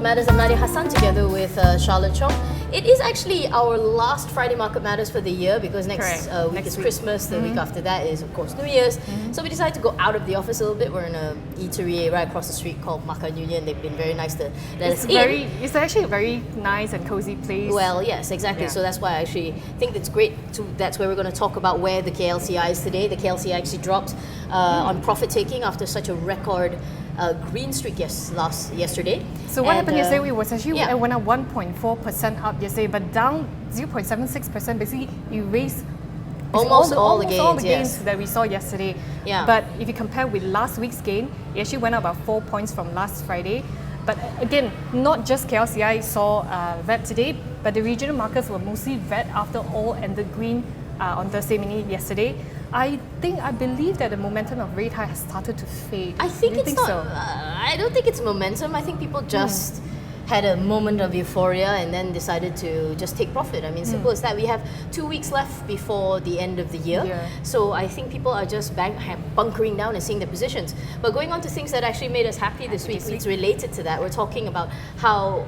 Matters. I'm Nadia Hassan together with Charlotte Chong. It is actually our last Friday Market Matters for the year because next week is Christmas. The week after that is, of course, New Year's. So we decided to go out of the office a little bit. We're in a eatery right across the street called Makan Union. They've been very nice to let us in. It's actually a very nice and cozy place. Well, yes, exactly. Yeah. So that's why I actually think it's great. That's where we're going to talk about where the KLCI is today. The KLCI actually dropped on profit taking after such a record green streak yesterday. So what happened yesterday? It was actually it went up 1.4% up yesterday, but down 0.76%. Basically, you raised almost all the gains that we saw yesterday. Yeah. But if you compare with last week's gain, it actually went up about 4 points from last Friday. But again, not just KLCI saw red today, but the regional markets were mostly red after all ended green on Thursday, meaning yesterday. I believe that the momentum of rate high has started to fade. I don't think it's momentum. I think people just had a moment of euphoria and then decided to just take profit. I mean, simple as that. We have 2 weeks left before the end of the year. So I think people are just bunkering down and seeing their positions. But going on to things that actually made us happy this week, it's related to that. We're talking about how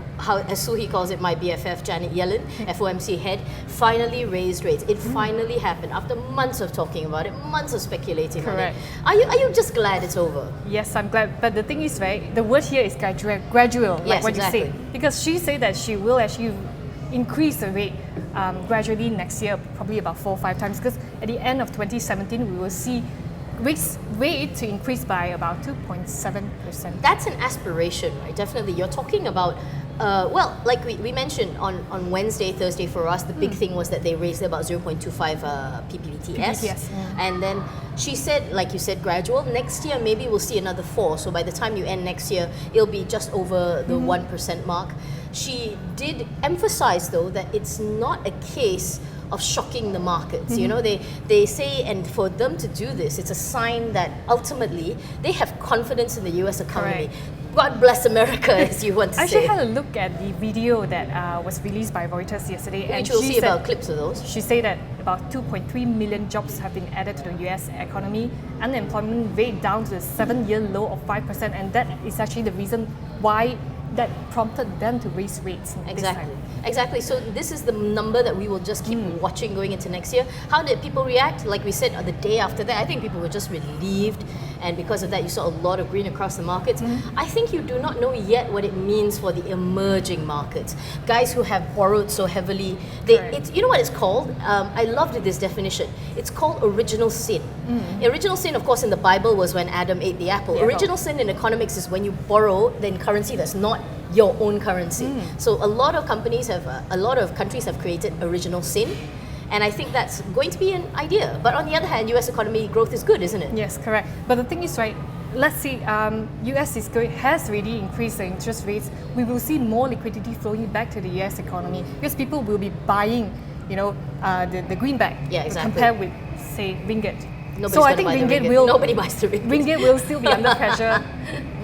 as Suhi calls it, my BFF, Janet Yellen, FOMC head, finally raised rates. It finally happened after months of talking about it, months of speculating on it. Are you just glad it's over? Yes, I'm glad. But the thing is, right, the word here is gradual, like what you say. Because she said that she will actually increase the rate gradually next year, probably about 4 or 5 times. Because at the end of 2017, we will see rate to increase by about 2.7%. That's an aspiration, right? Definitely. You're talking about like we mentioned on Wednesday, Thursday for us, the big thing was that they raised about 0.25 PPTS. And then she said, like you said, gradual. Next year, maybe we'll see another 4. So by the time you end next year, it'll be just over the 1% mark. She did emphasize, though, that it's not a case of shocking the markets. You know, they say, and for them to do this, it's a sign that ultimately they have confidence in the US economy. God bless America, as you want to say. I actually had a look at the video that was released by Reuters yesterday. And you'll see about clips of those. She said that about 2.3 million jobs have been added to the US economy. Unemployment rate down to the 7-year low of 5%. And that is actually the reason why that prompted them to raise rates. Exactly. So this is the number that we will just keep watching going into next year. How did people react? Like we said, the day after that, I think people were just relieved. And because of that, you saw a lot of green across the markets. I think you do not know yet what it means for the emerging markets. Guys who have borrowed so heavily, you know what it's called? I loved this definition. It's called original sin. Original sin, of course, in the Bible was when Adam ate the apple. Original sin in economics is when you borrow then currency that's not your own currency. So a lot of countries have created original sin. And I think that's going to be an idea. But on the other hand, US economy growth is good, isn't it? Yes, correct. But the thing is, right, let's see, US has already increased the interest rates. We will see more liquidity flowing back to the US economy because people will be buying, the greenback compared with, say, ringgit. I think nobody buys the ringgit. Ringgit will still be under pressure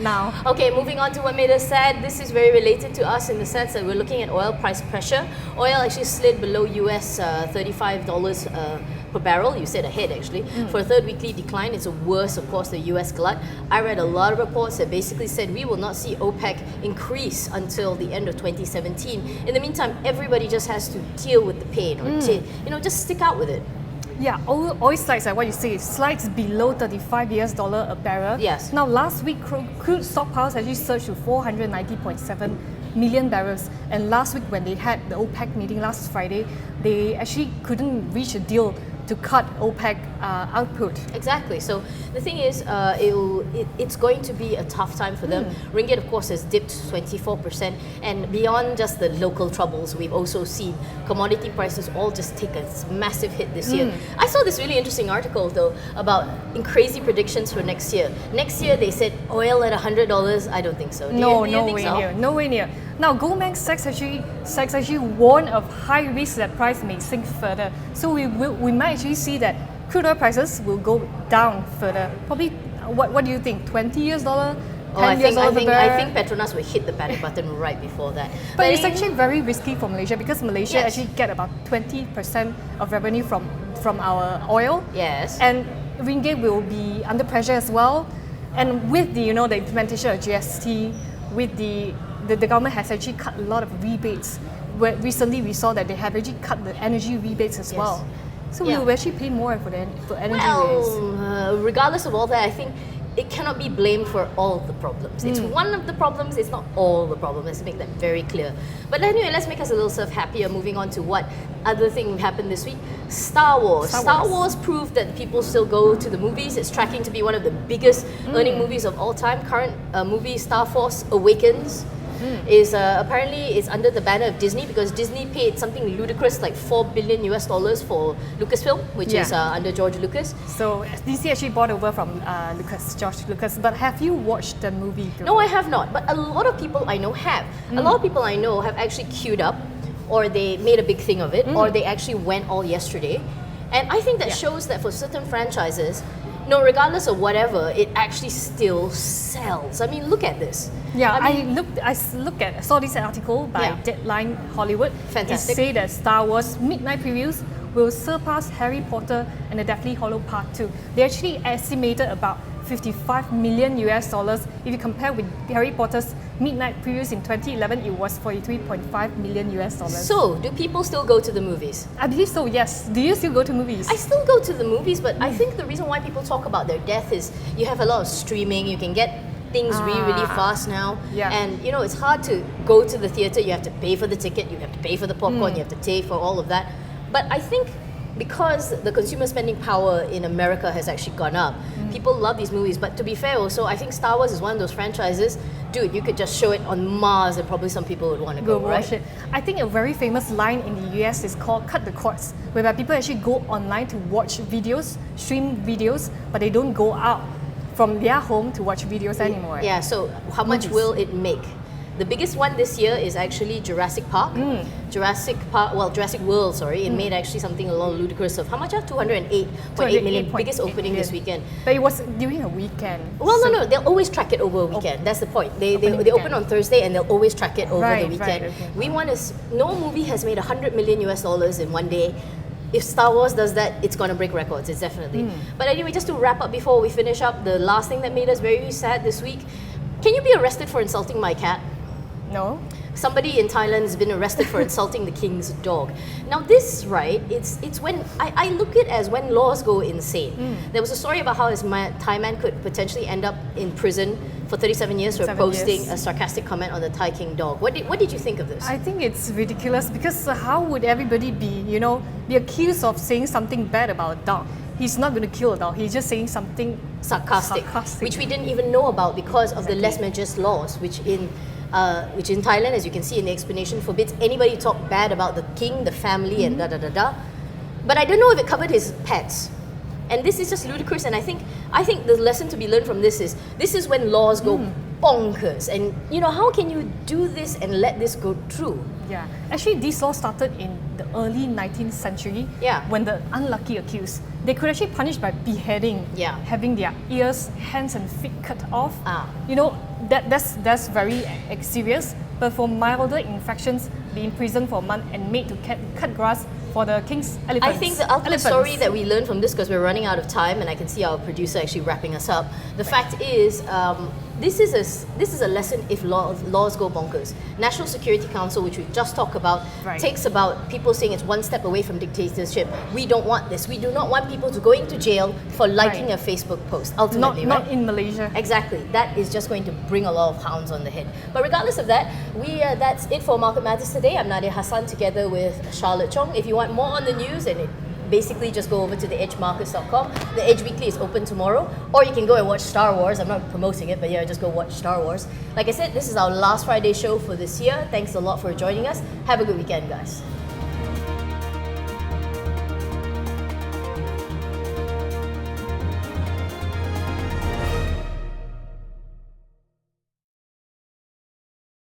now. Okay, moving on to what made us sad. This is very related to us in the sense that we're looking at oil price pressure. Oil actually slid below US $35 per barrel. You said ahead actually. For a third weekly decline, it's worse, of course, the US glut. I read a lot of reports that basically said we will not see OPEC increase until the end of 2017. In the meantime, everybody just has to deal with the pain or just stick out with it. Yeah, oil slides, like what you say, slides below $35 a barrel. Yes. Now, last week, crude stockpiles actually surged to 490.7 million barrels. And last week, when they had the OPEC meeting last Friday, they actually couldn't reach a deal to cut OPEC output. Exactly. So the thing is, it's going to be a tough time for them. Ringgit, of course, has dipped 24%. And beyond just the local troubles, we've also seen commodity prices all just take a massive hit this year. I saw this really interesting article, though, about crazy predictions for next year. Next year, they said oil at $100. I don't think so. No way near. Now, Goldman Sachs actually warned of high risk that price may sink further. So we might actually see that crude oil prices will go down further. Probably, what do you think? $20 dollar? I think Petronas will hit the panic button right before that. But it's actually very risky for Malaysia because Malaysia actually get about 20% of revenue from our oil. Yes. And ringgit will be under pressure as well. And with the the implementation of GST, with the the government has actually cut a lot of rebates. Where recently we saw that they have actually cut the energy rebates as well. So we will actually pay more for energy rates. Regardless of all that, I think it cannot be blamed for all the problems. It's one of the problems, it's not all the problems. Let's make that very clear. But anyway, let's make us a little sort of happier. Moving on to what other thing happened this week. Star Wars. Star Wars proved that people still go to the movies. It's tracking to be one of the biggest earning movies of all time. Current movie, Star Force Awakens, is apparently it's under the banner of Disney, because Disney paid something ludicrous like $4 billion for Lucasfilm, which is under George Lucas. So DC actually bought over from George Lucas. But have you watched the movie before? No, I have not. But a lot of people I know have. A lot of people I know have actually queued up, or they made a big thing of it, or they actually went all yesterday. And I think that shows that for certain franchises, no, regardless of whatever, it actually still sells. I mean, look at this. Yeah, I saw this article by Deadline Hollywood. Fantastic. It said that Star Wars midnight previews will surpass Harry Potter and the Deathly Hallows Part 2. They actually estimated about $55 million. If you compare with Harry Potter's midnight previews in 2011, it was $43.5 million. So, do people still go to the movies? I believe so, yes. Do you still go to movies? I still go to the movies, but I think the reason why people talk about their death is you have a lot of streaming, you can get things really fast now. Yeah. And you know, it's hard to go to the theatre, you have to pay for the ticket, you have to pay for the popcorn, you have to pay for all of that. But I think because the consumer spending power in America has actually gone up, people love these movies. But to be fair also, I think Star Wars is one of those franchises, dude, you could just show it on Mars and probably some people would want to go, watch it. I think a very famous line in the US is called cut the cords, whereby people actually go online to watch videos, stream videos, but they don't go out from their home to watch videos anymore. Yeah, so how much will it make? The biggest one this year is actually Jurassic Park. Jurassic World, sorry. It made actually something a little ludicrous of how much? 208.8 million. Biggest opening this weekend. But it was during a weekend. Well, no, they'll always track it over a weekend. That's the point. They open on Thursday and they'll always track it over the weekend. We want to. No movie has made $100 million in one day. If Star Wars does that, it's going to break records. It's definitely. But anyway, just to wrap up before we finish up, the last thing that made us very sad this week. Can you be arrested for insulting my cat? No. Somebody in Thailand has been arrested for insulting the king's dog. Now this, right, it's when, I look at it as when laws go insane. There was a story about how this Thai man could potentially end up in prison for 37 years for posting a sarcastic comment on the Thai king dog. What did you think of this? I think it's ridiculous, because how would everybody be accused of saying something bad about a dog? He's not going to kill a dog, he's just saying something sarcastic, which we didn't even know about because of the less majest laws, which in Thailand, as you can see in the explanation, forbids anybody to talk bad about the king, the family, and da-da-da-da. But I don't know if it covered his pets. And this is just ludicrous, and I think the lesson to be learned from this is when laws go bonkers. And how can you do this and let this go through? Yeah, actually these laws started in the early 19th century when the unlucky accused, they could actually punish by beheading, having their ears, hands and feet cut off. That's very serious. But for milder infractions, be imprisoned for a month and made to cut grass for the king's elephants. I think the ultimate story that we learned from this, because we're running out of time and I can see our producer actually wrapping us up, the fact is this is a lesson if laws go bonkers. National Security Council, which we just talked about, takes about people saying it's one step away from dictatorship. We don't want this. We do not want people to go into jail for liking a Facebook post, ultimately. Not in Malaysia. Exactly. That is just going to bring a lot of hounds on the head. But regardless of that, that's it for Market Matters today. I'm Nadia Hassan together with Charlotte Chong. If you want more on the news, and basically just go over to theedgemarkets.com. The Edge Weekly is open tomorrow, or you can go and watch Star Wars. I'm not promoting it, but just go watch Star Wars. Like I said, this is our last Friday show for this year. Thanks a lot for joining us. Have a good weekend, guys.